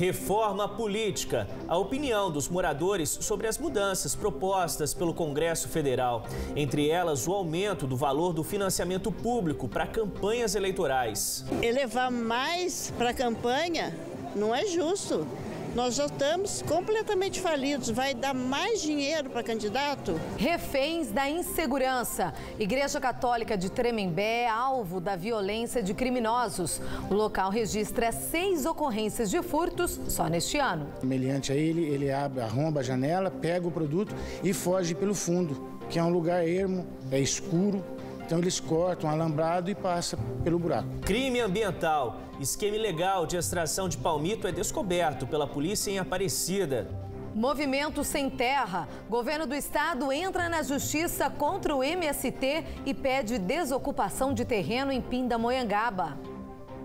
Reforma política. A opinião dos moradores sobre as mudanças propostas pelo Congresso Federal. Entre elas, o aumento do valor do financiamento público para campanhas eleitorais. Elevar mais para a campanha não é justo. Nós já estamos completamente falidos. Vai dar mais dinheiro para candidato? Reféns da insegurança. Igreja Católica de Tremembé é alvo da violência de criminosos. O local registra 6 ocorrências de furtos só neste ano. Meliante a ele abre, arromba a janela, pega o produto e foge pelo fundo, que é um lugar ermo, é escuro. Então eles cortam o alambrado e passam pelo buraco. Crime ambiental. Esquema ilegal de extração de palmito é descoberto pela polícia em Aparecida. Movimento Sem Terra. Governo do estado entra na justiça contra o MST e pede desocupação de terreno em Pindamonhangaba.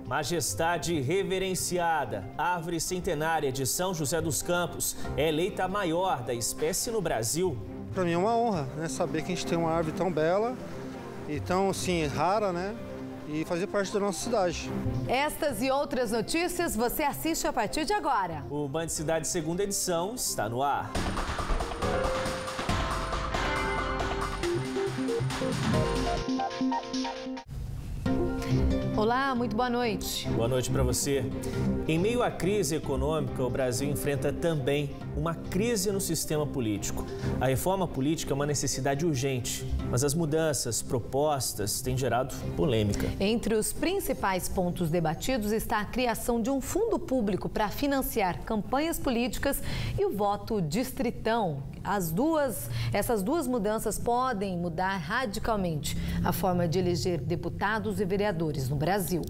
Majestade reverenciada. Árvore centenária de São José dos Campos é eleita a maior da espécie no Brasil. Para mim é uma honra, né, saber que a gente tem uma árvore tão bela e tão, assim, rara, né? E fazer parte da nossa cidade. Estas e outras notícias você assiste a partir de agora. O Band Cidade segunda edição está no ar. Olá, muito boa noite. Boa noite para você. Em meio à crise econômica, o Brasil enfrenta também uma crise no sistema político. A reforma política é uma necessidade urgente, mas as mudanças propostas têm gerado polêmica. Entre os principais pontos debatidos está a criação de um fundo público para financiar campanhas políticas e o voto distritão. Essas duas mudanças podem mudar radicalmente a forma de eleger deputados e vereadores no Brasil.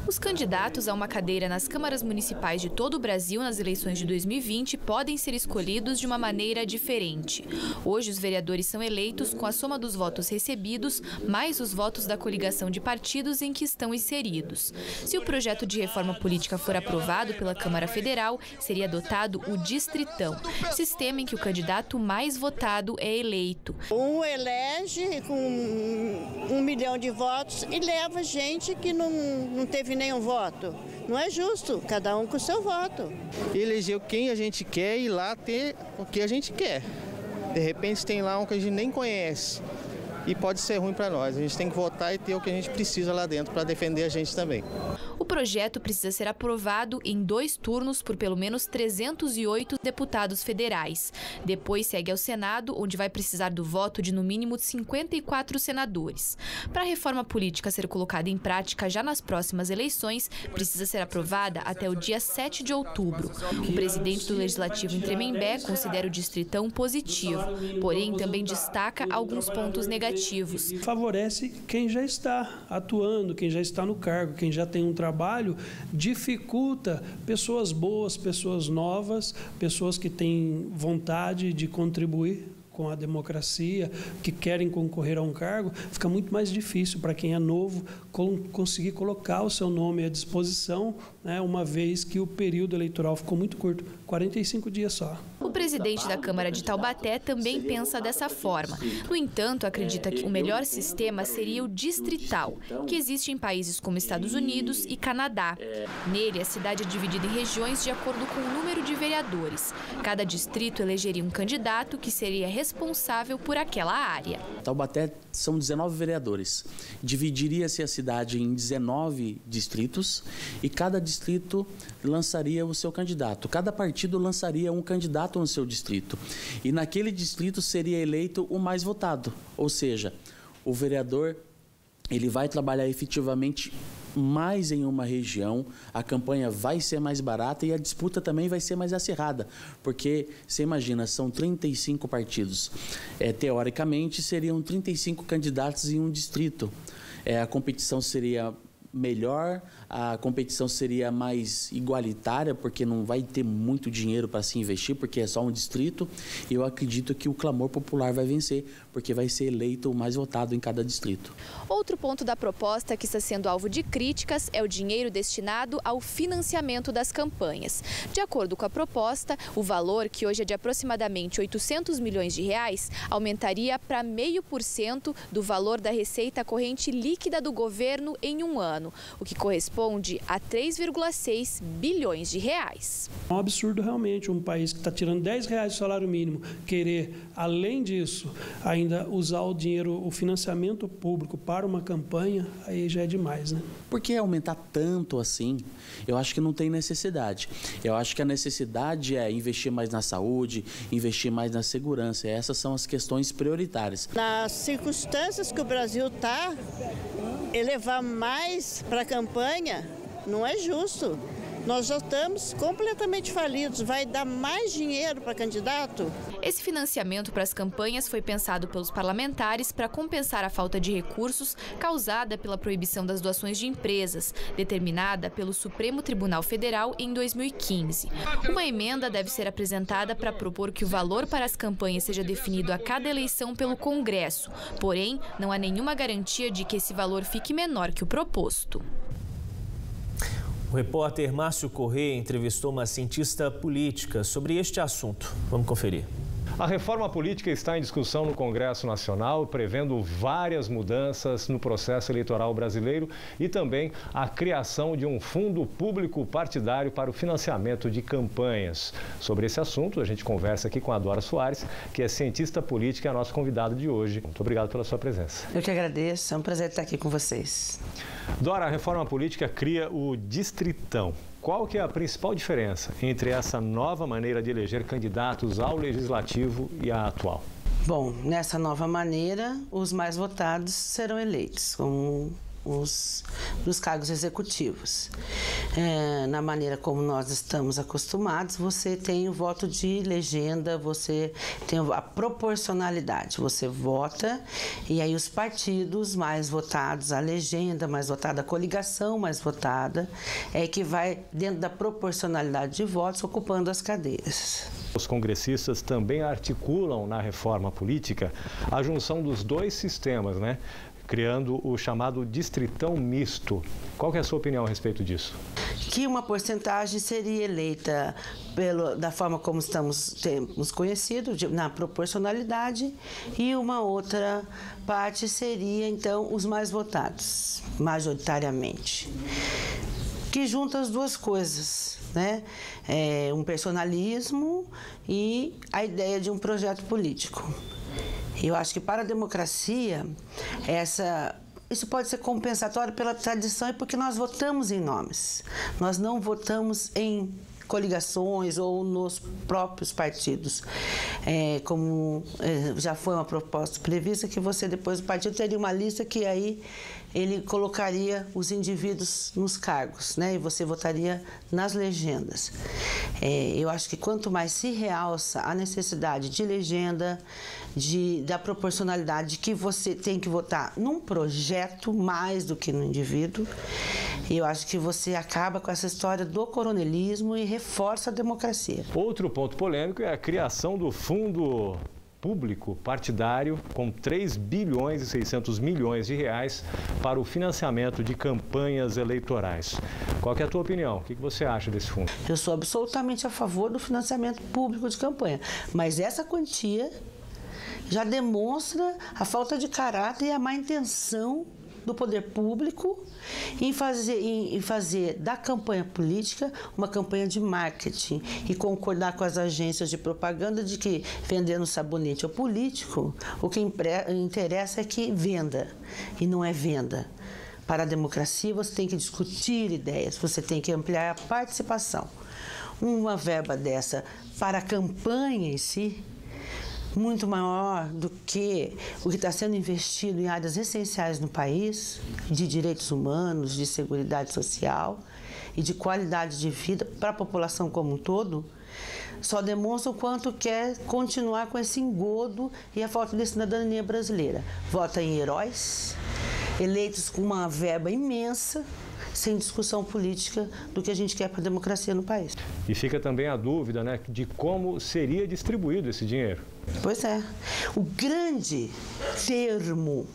Os candidatos a uma cadeira nas câmaras municipais de todo o Brasil nas eleições de 2020 podem ser escolhidos de uma maneira diferente. Hoje, os vereadores são eleitos com a soma dos votos recebidos, mais os votos da coligação de partidos em que estão inseridos. Se o projeto de reforma política for aprovado pela Câmara Federal, seria adotado o distritão, sistema em que o candidato mais votado é eleito. Um elege com 1 milhão de votos e leva gente que não teve nenhum voto. Não é justo, cada um com o seu voto. Eleger quem a gente quer e lá ter o que a gente quer. De repente tem lá um que a gente nem conhece e pode ser ruim para nós. A gente tem que votar e ter o que a gente precisa lá dentro para defender a gente também. O projeto precisa ser aprovado em 2 turnos por pelo menos 308 deputados federais. Depois segue ao Senado, onde vai precisar do voto de no mínimo 54 senadores. Para a reforma política ser colocada em prática já nas próximas eleições, precisa ser aprovada até o dia 7 de outubro. O presidente do Legislativo em Tremembé considera o distritão positivo, porém também destaca alguns pontos negativos. Favorece quem já está atuando, quem já está no cargo, quem já tem um trabalho, dificulta pessoas boas, pessoas novas, pessoas que têm vontade de contribuir com a democracia, que querem concorrer a um cargo. Fica muito mais difícil para quem é novo conseguir colocar o seu nome à disposição, né, uma vez que o período eleitoral ficou muito curto, 45 dias só. O presidente da Câmara de Taubaté também pensa dessa forma. No entanto, acredita que o melhor sistema seria o distrital, que existe em países como Estados Unidos e Canadá. Nele, a cidade é dividida em regiões de acordo com o número de vereadores. Cada distrito elegeria um candidato que seria responsável por aquela área. Taubaté são 19 vereadores. Dividiria-se a cidade em 19 distritos e cada distrito lançaria o seu candidato. Cada partido lançaria um candidato no seu distrito. E naquele distrito seria eleito o mais votado. Ou seja, o vereador ele vai trabalhar efetivamente mais em uma região, a campanha vai ser mais barata e a disputa também vai ser mais acirrada, porque você imagina, são 35 partidos. Teoricamente, seriam 35 candidatos em um distrito. A competição seria melhor, a competição seria mais igualitária, porque não vai ter muito dinheiro para se investir, porque é só um distrito, e eu acredito que o clamor popular vai vencer, porque vai ser eleito o mais votado em cada distrito. Outro ponto da proposta que está sendo alvo de críticas é o dinheiro destinado ao financiamento das campanhas. De acordo com a proposta, o valor, que hoje é de aproximadamente 800 milhões de reais, aumentaria para 0,5% do valor da receita corrente líquida do governo em um ano, o que corresponde corresponde a 3,6 bilhões de reais. É um absurdo realmente um país que está tirando R$10 do salário mínimo querer, além disso, ainda usar o dinheiro, o financiamento público para uma campanha, aí já é demais, né? Por que aumentar tanto assim? Eu acho que não tem necessidade. Eu acho que a necessidade é investir mais na saúde, investir mais na segurança. Essas são as questões prioritárias. Nas circunstâncias que o Brasil está, elevar mais para a campanha não é justo. Nós já estamos completamente falidos. Vai dar mais dinheiro para candidato? Esse financiamento para as campanhas foi pensado pelos parlamentares para compensar a falta de recursos causada pela proibição das doações de empresas, determinada pelo Supremo Tribunal Federal em 2015. Uma emenda deve ser apresentada para propor que o valor para as campanhas seja definido a cada eleição pelo Congresso. Porém, não há nenhuma garantia de que esse valor fique menor que o proposto. O repórter Márcio Corrêa entrevistou uma cientista política sobre este assunto. Vamos conferir. A reforma política está em discussão no Congresso Nacional, prevendo várias mudanças no processo eleitoral brasileiro e também a criação de um fundo público partidário para o financiamento de campanhas. Sobre esse assunto, a gente conversa aqui com a Dora Soares, que é cientista política e é a nossa convidada de hoje. Muito obrigado pela sua presença. Eu que agradeço, é um prazer estar aqui com vocês. Dora, a reforma política cria o Distritão. Qual que é a principal diferença entre essa nova maneira de eleger candidatos ao legislativo e a atual? Bom, nessa nova maneira, os mais votados serão eleitos como dos cargos executivos. Na maneira como nós estamos acostumados, você tem o voto de legenda, você tem a proporcionalidade. Você vota e aí os partidos mais votados, a legenda mais votada, a coligação mais votada, é que vai, dentro da proporcionalidade de votos, ocupando as cadeiras. Os congressistas também articulam na reforma política a junção dos dois sistemas, né? Criando o chamado Distritão Misto. Qual que é a sua opinião a respeito disso? Que uma porcentagem seria eleita da forma como temos conhecido, na proporcionalidade, e uma outra parte seria, então, os mais votados, majoritariamente. Que junta as duas coisas, né? Um personalismo e a ideia de um projeto político. Eu acho que para a democracia, isso pode ser compensatório pela tradição e porque nós votamos em nomes. Nós não votamos em coligações ou nos próprios partidos. Já foi uma proposta prevista que depois o partido teria uma lista que aí ele colocaria os indivíduos nos cargos, né? E você votaria nas legendas. Eu acho que quanto mais se realça a necessidade de legenda, da proporcionalidade de que você tem que votar num projeto mais do que no indivíduo, eu acho que você acaba com essa história do coronelismo e reforça a democracia. Outro ponto polêmico é a criação do fundo público partidário com 3 bilhões e 600 milhões de reais para o financiamento de campanhas eleitorais. Qual que é a tua opinião? O que você acha desse fundo? Eu sou absolutamente a favor do financiamento público de campanha, mas essa quantia já demonstra a falta de caráter e a má intenção do poder público em fazer da campanha política uma campanha de marketing e concordar com as agências de propaganda de que vendendo sabonete ao político, o que interessa é que venda e não é venda. Para a democracia você tem que discutir ideias, você tem que ampliar a participação. Uma verba dessa para a campanha em si, muito maior do que o que está sendo investido em áreas essenciais no país, de direitos humanos, de seguridade social e de qualidade de vida para a população como um todo, só demonstra o quanto quer continuar com esse engodo e a falta de cidadania brasileira. Vota em heróis, eleitos com uma verba imensa, sem discussão política do que a gente quer para a democracia no país. E fica também a dúvida, né, de como seria distribuído esse dinheiro. Pois é. O grande termo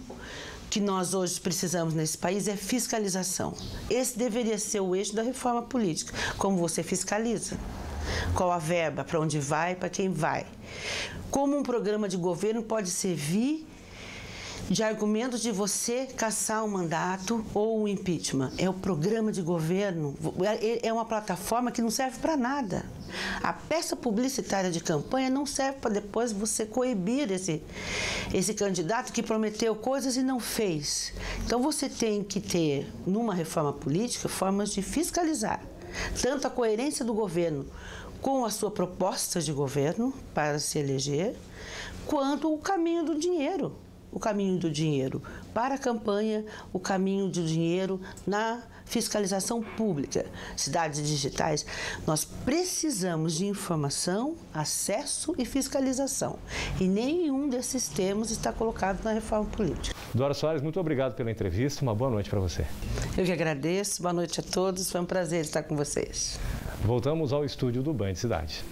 que nós hoje precisamos nesse país é fiscalização. Esse deveria ser o eixo da reforma política. Como você fiscaliza? Qual a verba? Para onde vai? Para quem vai? Como um programa de governo pode servir de argumentos de você cassar um mandato ou um impeachment. É o programa de governo, é uma plataforma que não serve para nada. A peça publicitária de campanha não serve para depois você coibir esse candidato que prometeu coisas e não fez. Então você tem que ter, numa reforma política, formas de fiscalizar tanto a coerência do governo com a sua proposta de governo para se eleger, quanto o caminho do dinheiro. O caminho do dinheiro para a campanha, o caminho do dinheiro na fiscalização pública. Cidades digitais, nós precisamos de informação, acesso e fiscalização. E nenhum desses termos está colocado na reforma política. Dora Soares, muito obrigado pela entrevista. Uma boa noite para você. Eu que agradeço. Boa noite a todos. Foi um prazer estar com vocês. Voltamos ao estúdio do Band Cidade.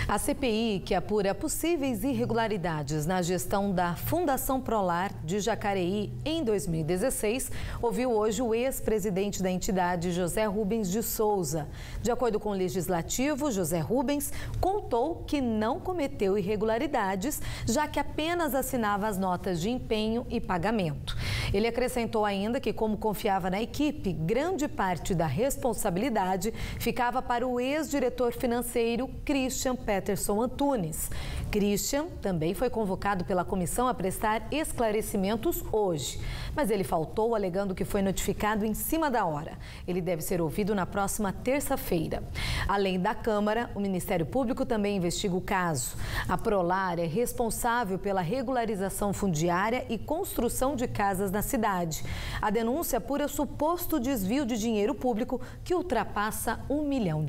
A CPI, que apura possíveis irregularidades na gestão da Fundação Prolar de Jacareí em 2016, ouviu hoje o ex-presidente da entidade, José Rubens de Souza. De acordo com o Legislativo, José Rubens contou que não cometeu irregularidades, já que apenas assinava as notas de empenho e pagamento. Ele acrescentou ainda que, como confiava na equipe, grande parte da responsabilidade ficava para o ex-diretor financeiro, Christian Peterson Antunes. Christian também foi convocado pela comissão a prestar esclarecimentos hoje, mas ele faltou alegando que foi notificado em cima da hora. Ele deve ser ouvido na próxima terça-feira. Além da Câmara, o Ministério Público também investiga o caso. A Prolar é responsável pela regularização fundiária e construção de casas na cidade. A denúncia apura suposto desvio de dinheiro público que ultrapassa R$1 milhão.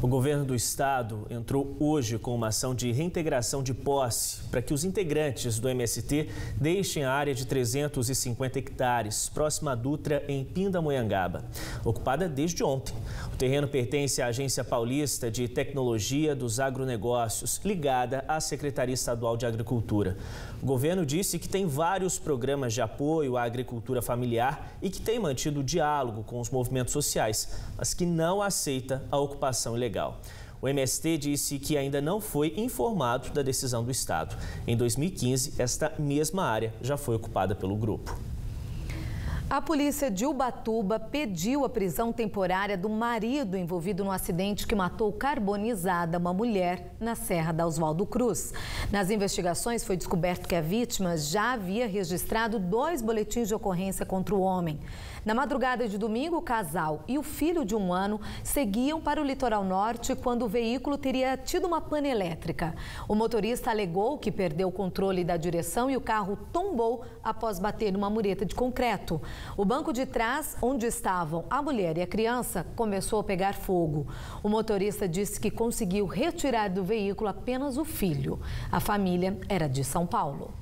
O governo do estado entrou hoje com uma ação de reintegração de posse para que os integrantes do MST deixem a área de 350 hectares, próxima à Dutra, em Pindamonhangaba, ocupada desde ontem. O terreno pertence à Agência Paulista de Tecnologia dos Agronegócios, ligada à Secretaria Estadual de Agricultura. O governo disse que tem vários programas de apoio à agricultura familiar e que tem mantido diálogo com os movimentos sociais, mas que não aceita a ocupação ilegal. O MST disse que ainda não foi informado da decisão do Estado. Em 2015, esta mesma área já foi ocupada pelo grupo. A polícia de Ubatuba pediu a prisão temporária do marido envolvido no acidente que matou carbonizada uma mulher na Serra da Oswaldo Cruz. Nas investigações foi descoberto que a vítima já havia registrado 2 boletins de ocorrência contra o homem. Na madrugada de domingo, o casal e o filho de 1 ano seguiam para o litoral norte quando o veículo teria tido uma pane elétrica. O motorista alegou que perdeu o controle da direção e o carro tombou após bater numa mureta de concreto. O banco de trás, onde estavam a mulher e a criança, começou a pegar fogo. O motorista disse que conseguiu retirar do veículo apenas o filho. A família era de São Paulo.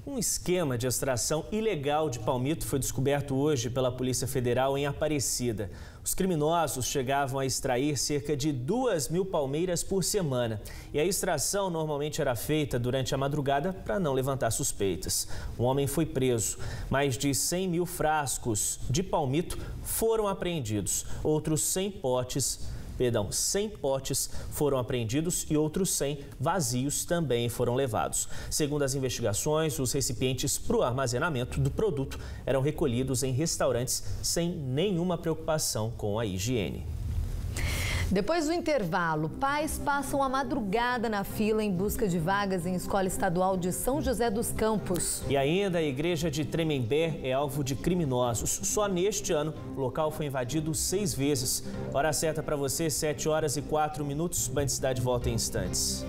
Um esquema de extração ilegal de palmito foi descoberto hoje pela Polícia Federal em Aparecida. Os criminosos chegavam a extrair cerca de 2.000 palmeiras por semana. E a extração normalmente era feita durante a madrugada para não levantar suspeitas. Um homem foi preso. Mais de 100.000 frascos de palmito foram apreendidos. Outros 100 potes foram apreendidos e outros 100 vazios também foram levados. Segundo as investigações, os recipientes para o armazenamento do produto eram recolhidos em restaurantes sem nenhuma preocupação com a higiene. Depois do intervalo, pais passam a madrugada na fila em busca de vagas em escola estadual de São José dos Campos. E ainda a igreja de Tremembé é alvo de criminosos. Só neste ano, o local foi invadido 6 vezes. Hora certa para você, 7h04. Band Cidade volta em instantes.